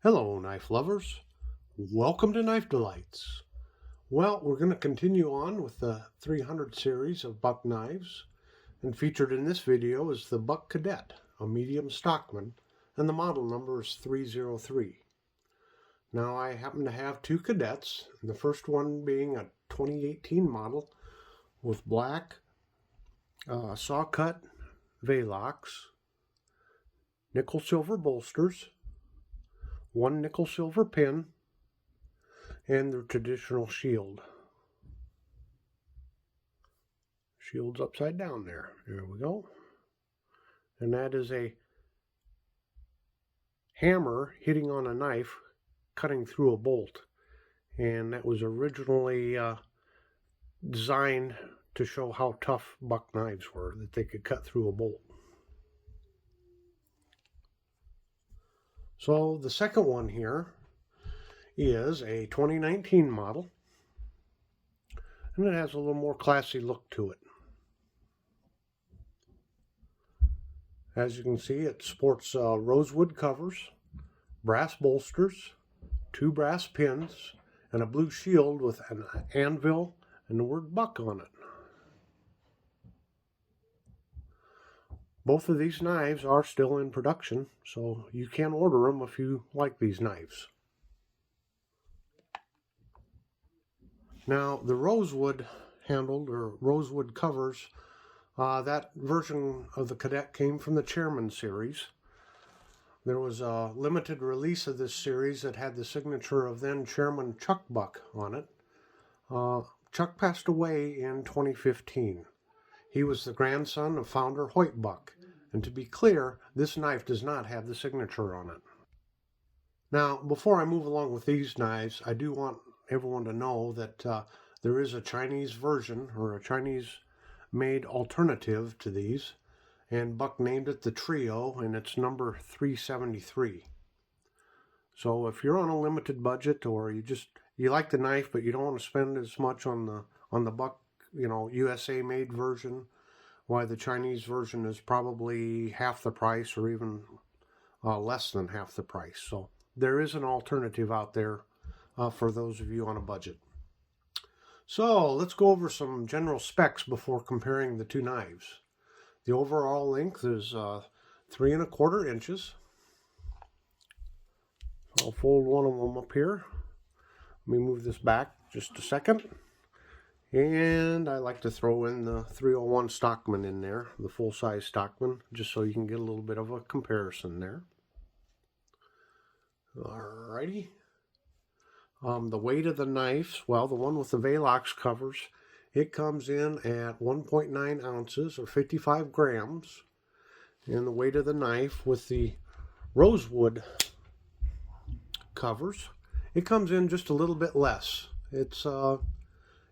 Hello, knife lovers. Welcome to Knife Delights. Well, we're going to continue on with the 300 series of Buck knives, and featured in this video is the Buck Cadet, a medium Stockman, and the model number is 303. Now, I happen to have two Cadets, and the first one being a 2018 model with black saw-cut V-locks, nickel silver bolsters, one nickel silver pin, and the traditional shield. Shield's upside down there. There we go. And that is a hammer hitting on a knife, cutting through a bolt. And that was originally designed to show how tough Buck knives were, that they could cut through a bolt. So the second one here is a 2019 model, and it has a little more classy look to it. As you can see, it sports rosewood covers, brass bolsters, two brass pins, and a blue shield with an anvil and the word Buck on it. Both of these knives are still in production, so you can order them if you like these knives. Now, the rosewood handled, or rosewood covers, that version of the Cadet came from the Chairman series. There was a limited release of this series that had the signature of then Chairman Chuck Buck on it. Chuck passed away in 2015. He was the grandson of founder Hoyt Buck, and to be clear, this knife does not have the signature on it. Now, before I move along with these knives, I do want everyone to know that there is a Chinese version, or a Chinese-made alternative to these, and Buck named it the Trio, and it's number 373. So if you're on a limited budget, or you like the knife but you don't want to spend as much on the Buck, USA-made version, why the Chinese version is probably half the price, or even less than half the price. So there is an alternative out there for those of you on a budget. So let's go over some general specs before comparing the two knives. The overall length is 3 1/4 inches. I'll fold one of them up here. Let me move this back just a second. And I like to throw in the 301 Stockman in there, the full-size Stockman, just so you can get a little bit of a comparison there. Alrighty. The weight of the knives, well, the one with the V-locks covers, it comes in at 1.9 ounces, or 55 grams. And the weight of the knife with the rosewood covers, it comes in just a little bit less.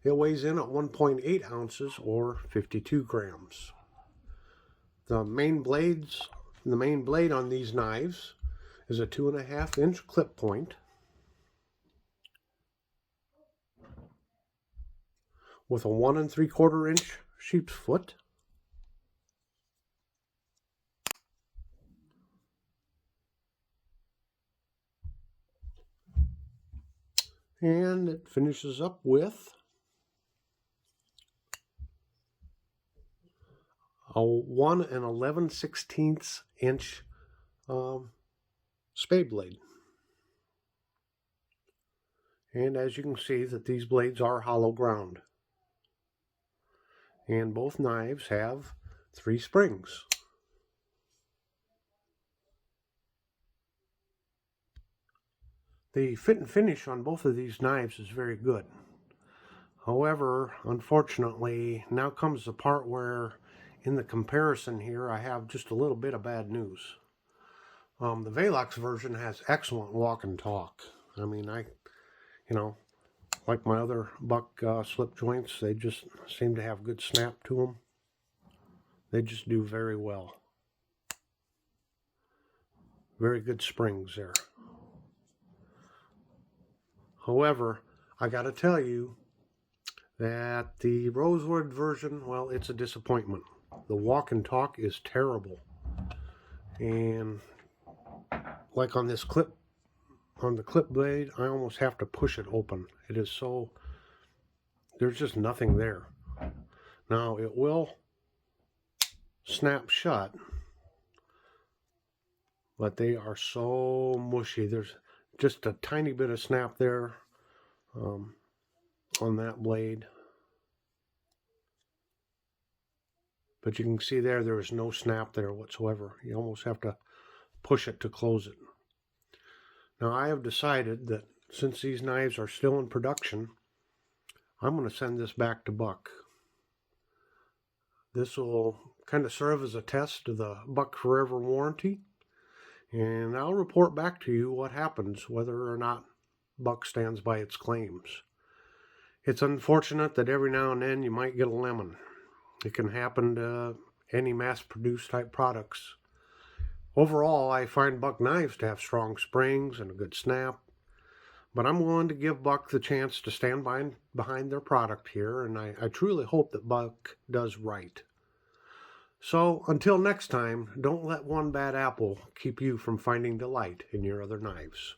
It weighs in at 1.8 ounces, or 52 grams. The main blade on these knives is a 2.5 inch clip point with a 1 3/4 inch sheep's foot. And it finishes up with a 1 11/16 inch spade blade. And as you can see, that these blades are hollow ground. And both knives have 3 springs. The fit and finish on both of these knives is very good. However, unfortunately, now comes the part where in the comparison here I have just a little bit of bad news. The V-locks version has excellent walk and talk. I mean, like my other Buck slip joints, they just seem to have good snap to them. They just do very well. Very good springs there. However, I got to tell you that the rosewood version, well, it's a disappointment. The walk and talk is terrible. And like on this clip on the clip blade, I almost have to push it open. It is so, there's just nothing there. Now it will snap shut, but they are so mushy. There's just a tiny bit of snap there on that blade. But you can see there is no snap there whatsoever. You almost have to push it to close it. Now I have decided that since these knives are still in production, I'm going to send this back to Buck. This will kind of serve as a test of the Buck Forever warranty, and I'll report back to you what happens, whether or not Buck stands by its claims. It's unfortunate that every now and then you might get a lemon. It can happen to any mass-produced type products. Overall, I find Buck knives to have strong springs and a good snap, but I'm willing to give Buck the chance to stand behind their product here, and I truly hope that Buck does right. So, until next time, don't let one bad apple keep you from finding delight in your other knives.